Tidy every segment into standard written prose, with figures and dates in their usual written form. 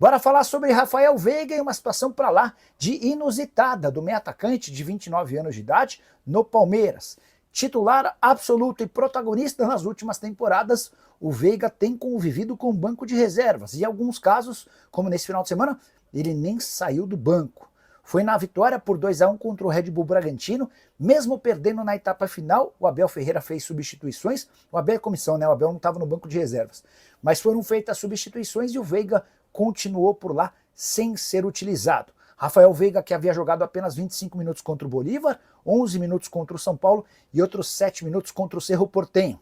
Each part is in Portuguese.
Bora falar sobre Rafael Veiga e uma situação para lá de inusitada do meio atacante de 29 anos de idade no Palmeiras. Titular absoluto e protagonista nas últimas temporadas, o Veiga tem convivido com o banco de reservas e em alguns casos, como nesse final de semana, ele nem saiu do banco. Foi na vitória por 2-1 contra o Red Bull Bragantino, mesmo perdendo na etapa final, o Abel Ferreira fez substituições, o Abel é comissão, né? O Abel não estava no banco de reservas, mas foram feitas substituições e o Veiga continuou por lá sem ser utilizado. Rafael Veiga, que havia jogado apenas 25 minutos contra o Bolívar, 11 minutos contra o São Paulo e outros 7 minutos contra o Cerro Porteño.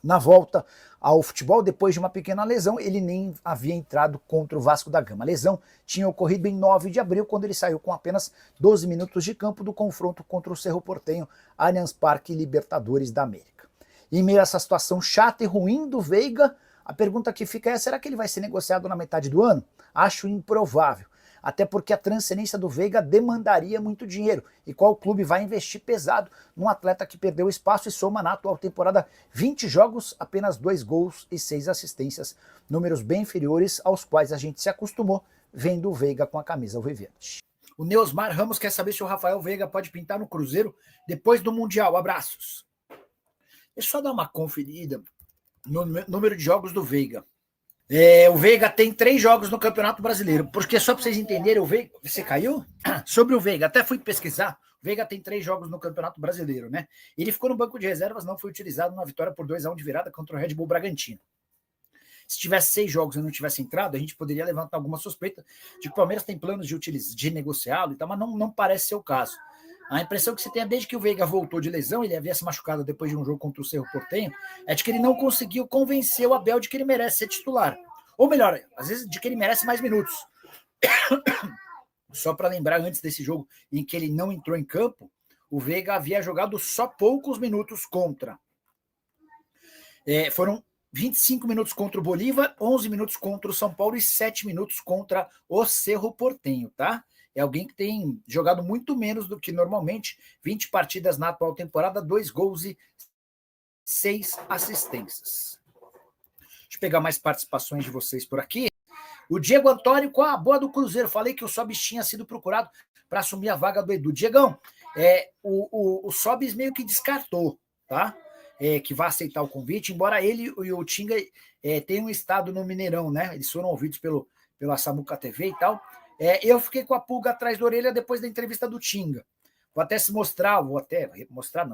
Na volta ao futebol, depois de uma pequena lesão, ele nem havia entrado contra o Vasco da Gama. A lesão tinha ocorrido em 9 de abril, quando ele saiu com apenas 12 minutos de campo do confronto contra o Cerro Porteño, Allianz Parque, Libertadores da América. Em meio a essa situação chata e ruim do Veiga, a pergunta que fica é, será que ele vai ser negociado na metade do ano? Acho improvável. Até porque a transferência do Veiga demandaria muito dinheiro. E qual clube vai investir pesado num atleta que perdeu espaço e soma na atual temporada 20 jogos, apenas 2 gols e 6 assistências, números bem inferiores aos quais a gente se acostumou vendo o Veiga com a camisa alviverde. O Neosmar Ramos quer saber se o Rafael Veiga pode pintar no Cruzeiro depois do Mundial. Abraços. Deixa eu só dar uma conferida no número de jogos do Veiga. O Veiga tem 3 jogos no Campeonato Brasileiro, porque só para vocês entenderem, o Veiga... Você caiu? Sobre o Veiga, até fui pesquisar, o Veiga tem 3 jogos no Campeonato Brasileiro, né? Ele ficou no banco de reservas, não foi utilizado na vitória por 2-1 de virada contra o Red Bull Bragantino. Se tivesse 6 jogos e não tivesse entrado, a gente poderia levantar alguma suspeita de que o Palmeiras tem planos de negociá-lo e tal, mas não parece ser o caso. A impressão que você tem desde que o Veiga voltou de lesão, ele havia se machucado depois de um jogo contra o Cerro Porteño, é de que ele não conseguiu convencer o Abel de que ele merece ser titular. Ou melhor, às vezes de que ele merece mais minutos. Só para lembrar, antes desse jogo em que ele não entrou em campo, o Veiga havia jogado só poucos minutos contra. Foram 25 minutos contra o Bolívar, 11 minutos contra o São Paulo e 7 minutos contra o Cerro Porteño, tá? É alguém que tem jogado muito menos do que normalmente, 20 partidas na atual temporada, 2 gols e 6 assistências. Deixa eu pegar mais participações de vocês por aqui. O Diego Antônio, com a boa do Cruzeiro, falei que o Sobis tinha sido procurado para assumir a vaga do Edu. Diegão, o Sobis meio que descartou, tá? Que vai aceitar o convite, embora ele e o Tinga tenham estado no Mineirão, né? Eles foram ouvidos pela Samuca TV e tal. Eu fiquei com a pulga atrás da orelha depois da entrevista do Tinga. Vou até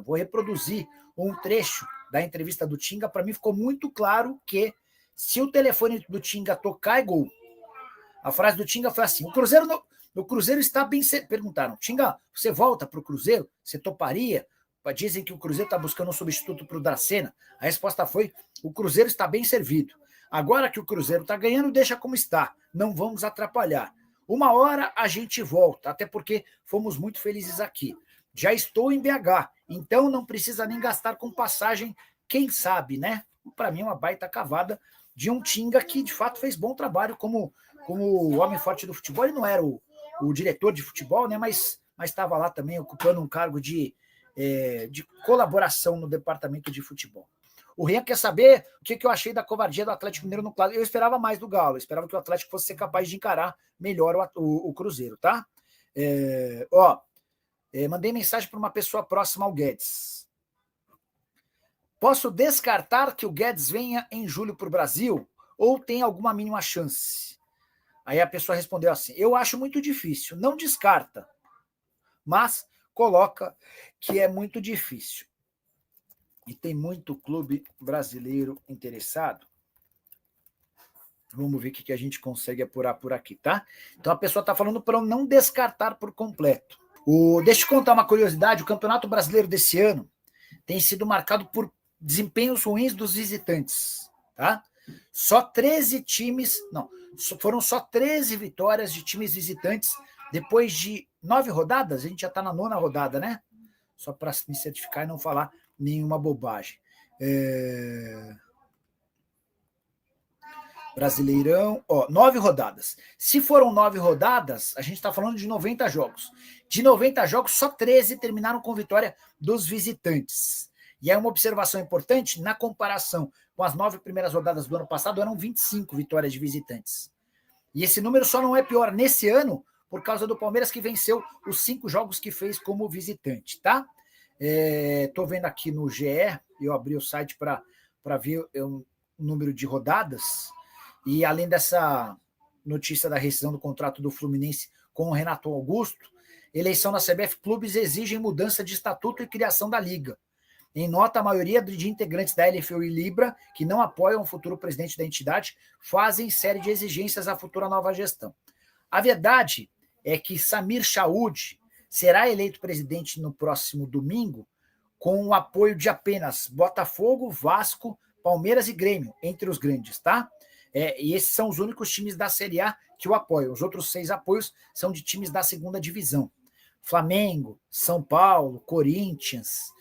vou reproduzir um trecho da entrevista do Tinga. Para mim ficou muito claro que se o telefone do Tinga tocar, é gol. A frase do Tinga foi assim: o Cruzeiro está bem... Perguntaram, Tinga, você volta para o Cruzeiro? Você toparia? Dizem que o Cruzeiro está buscando um substituto para o Dracena. A resposta foi: o Cruzeiro está bem servido. Agora que o Cruzeiro está ganhando, deixa como está. Não vamos atrapalhar. Uma hora a gente volta, até porque fomos muito felizes aqui. Já estou em BH, então não precisa nem gastar com passagem, quem sabe, né? Para mim, uma baita cavada de um Tinga que, de fato, fez bom trabalho como o homem forte do futebol. Ele não era o diretor de futebol, né? Mas estava lá também ocupando um cargo de colaboração no departamento de futebol. O Rian quer saber o que eu achei da covardia do Atlético Mineiro no clássico. Eu esperava mais do Galo, eu esperava que o Atlético fosse ser capaz de encarar melhor o Cruzeiro, tá? Mandei mensagem para uma pessoa próxima ao Guedes. Posso descartar que o Guedes venha em julho para o Brasil ou tem alguma mínima chance? Aí a pessoa respondeu assim: eu acho muito difícil. Não descarta, mas coloca que é muito difícil. E tem muito clube brasileiro interessado. Vamos ver o que a gente consegue apurar por aqui, tá? Então a pessoa está falando para eu não descartar por completo. Deixa eu contar uma curiosidade: o Campeonato Brasileiro desse ano tem sido marcado por desempenhos ruins dos visitantes, tá? Foram só 13 vitórias de times visitantes depois de 9 rodadas. A gente já está na 9ª rodada, né? Só para me certificar e não falar nenhuma bobagem. Brasileirão, 9 rodadas. Se foram 9 rodadas, a gente está falando de 90 jogos. De 90 jogos, só 13 terminaram com vitória dos visitantes. E aí uma observação importante: na comparação com as 9 primeiras rodadas do ano passado, eram 25 vitórias de visitantes. E esse número só não é pior nesse ano por causa do Palmeiras, que venceu os 5 jogos que fez como visitante, tá? Estou vendo aqui no GE, eu abri o site para ver o número de rodadas, e além dessa notícia da rescisão do contrato do Fluminense com o Renato Augusto, eleição na CBF, clubes exigem mudança de estatuto e criação da liga. Em nota, a maioria de integrantes da LFU e Libra, que não apoiam o futuro presidente da entidade, fazem série de exigências à futura nova gestão. A verdade é que Samir Chaud será eleito presidente no próximo domingo com o apoio de apenas Botafogo, Vasco, Palmeiras e Grêmio, entre os grandes, tá? E esses são os únicos times da Série A que o apoiam. Os outros 6 apoios são de times da segunda divisão. Flamengo, São Paulo, Corinthians,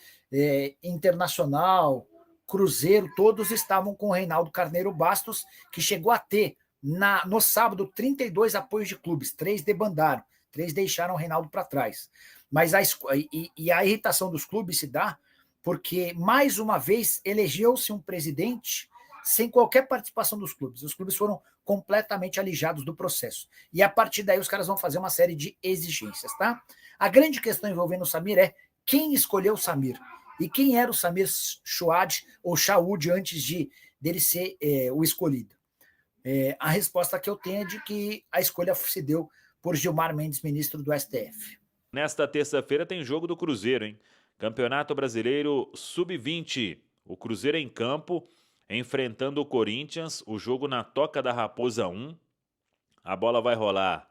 Internacional, Cruzeiro, todos estavam com o Reinaldo Carneiro Bastos, que chegou a ter, no sábado, 32 apoios de clubes, 3 debandaram, 3 deixaram o Reinaldo para trás. Mas a irritação dos clubes se dá porque, mais uma vez, elegeu-se um presidente sem qualquer participação dos clubes. Os clubes foram completamente alijados do processo. E a partir daí os caras vão fazer uma série de exigências, tá? A grande questão envolvendo o Samir é quem escolheu o Samir. E quem era o Samir Chaud ou Chaud antes dele ser o escolhido? A resposta que eu tenho é de que a escolha se deu por Gilmar Mendes, ministro do STF. Nesta terça-feira tem jogo do Cruzeiro, hein? Campeonato Brasileiro Sub-20. O Cruzeiro em campo, enfrentando o Corinthians, o jogo na Toca da Raposa 1. A bola vai rolar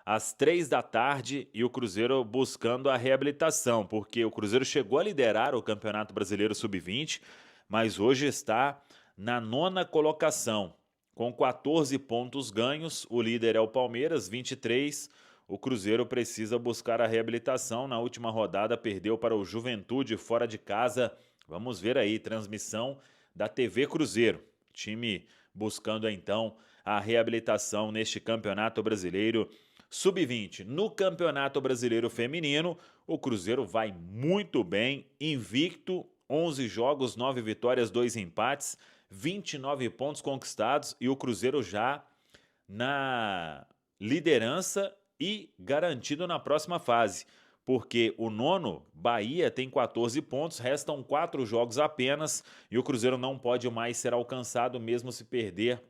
às 3 da tarde e o Cruzeiro buscando a reabilitação, porque o Cruzeiro chegou a liderar o Campeonato Brasileiro Sub-20, mas hoje está na 9ª colocação, com 14 pontos ganhos. O líder é o Palmeiras, 23. O Cruzeiro precisa buscar a reabilitação. Na última rodada perdeu para o Juventude fora de casa. Vamos ver aí, transmissão da TV Cruzeiro. Time buscando então a reabilitação neste Campeonato Brasileiro Sub-20. No Campeonato Brasileiro Feminino, o Cruzeiro vai muito bem, invicto, 11 jogos, 9 vitórias, 2 empates, 29 pontos conquistados e o Cruzeiro já na liderança e garantido na próxima fase, porque o 9º, Bahia, tem 14 pontos, restam 4 jogos apenas e o Cruzeiro não pode mais ser alcançado mesmo se perder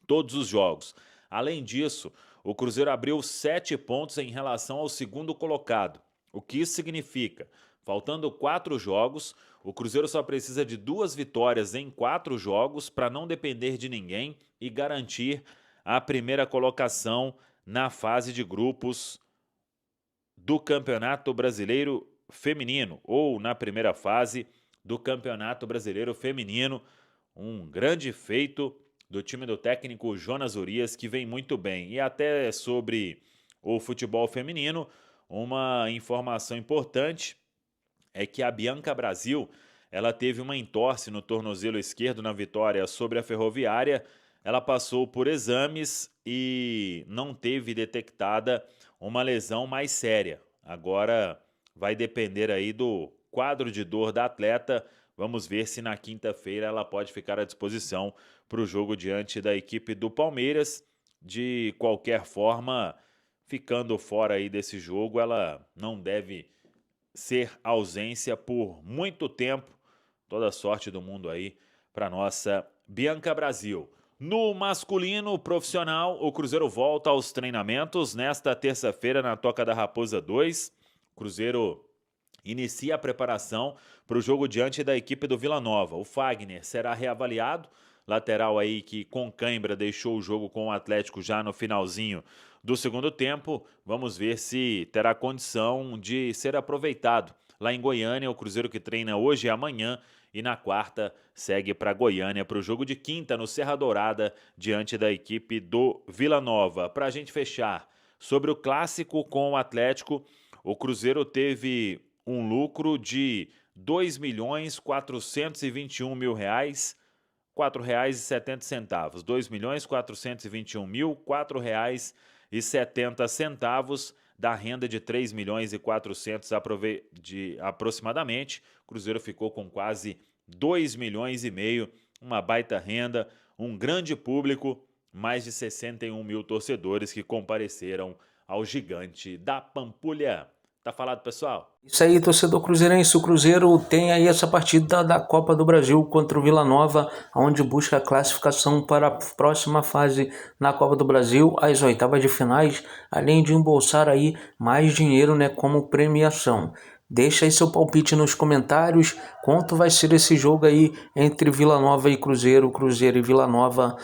todos os jogos. Além disso, o Cruzeiro abriu 7 pontos em relação ao 2º colocado. O que isso significa? Faltando 4 jogos, o Cruzeiro só precisa de 2 vitórias em 4 jogos para não depender de ninguém e garantir a primeira colocação na fase de grupos do Campeonato Brasileiro Feminino, ou na primeira fase do Campeonato Brasileiro Feminino. Um grande feito do time do técnico Jonas Urias, que vem muito bem. E até sobre o futebol feminino, uma informação importante é que a Bianca Brasil, ela teve uma entorse no tornozelo esquerdo na vitória sobre a Ferroviária. Ela passou por exames e não teve detectada uma lesão mais séria. Agora vai depender aí do quadro de dor da atleta. Vamos ver se na quinta-feira ela pode ficar à disposição para o jogo diante da equipe do Palmeiras. De qualquer forma, ficando fora aí desse jogo, ela não deve ser ausência por muito tempo. Toda sorte do mundo aí para nossa Bianca Brasil. No masculino profissional, o Cruzeiro volta aos treinamentos nesta terça-feira na Toca da Raposa 2. O Cruzeiro inicia a preparação para o jogo diante da equipe do Vila Nova. O Fagner será reavaliado, lateral aí que com cãibra deixou o jogo com o Atlético já no finalzinho do segundo tempo. Vamos ver se terá condição de ser aproveitado. Lá em Goiânia, o Cruzeiro que treina hoje e amanhã, e na quarta segue para Goiânia para o jogo de quinta no Serra Dourada, diante da equipe do Vila Nova. Para a gente fechar, sobre o clássico com o Atlético, o Cruzeiro teve um lucro de R$ 2.421.000, R$ 4,70. R$ 2.421.000, R$ 4,70 da renda de 3.400.000 aproximadamente. O Cruzeiro ficou com quase 2,5 milhões, uma baita renda, um grande público. mais de 61 mil torcedores que compareceram ao Gigante da Pampulha. Tá falado, pessoal? Isso aí, torcedor cruzeirense. O Cruzeiro tem aí essa partida da Copa do Brasil contra o Vila Nova, onde busca a classificação para a próxima fase na Copa do Brasil, as oitavas de finais, além de embolsar aí mais dinheiro, né, como premiação. Deixa aí seu palpite nos comentários, quanto vai ser esse jogo aí entre Vila Nova e Cruzeiro, Cruzeiro e Vila Nova.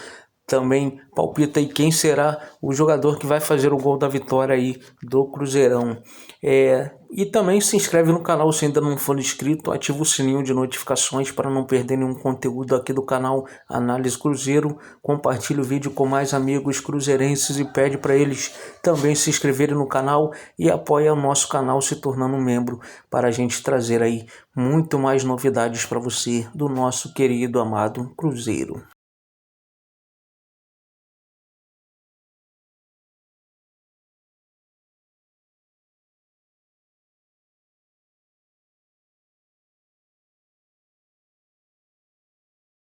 Também palpita aí quem será o jogador que vai fazer o gol da vitória aí do Cruzeirão. E também se inscreve no canal se ainda não for inscrito, ativa o sininho de notificações para não perder nenhum conteúdo aqui do canal Análise Cruzeiro. Compartilha o vídeo com mais amigos cruzeirenses e pede para eles também se inscreverem no canal e apoia o nosso canal se tornando um membro para a gente trazer aí muito mais novidades para você do nosso querido, amado Cruzeiro.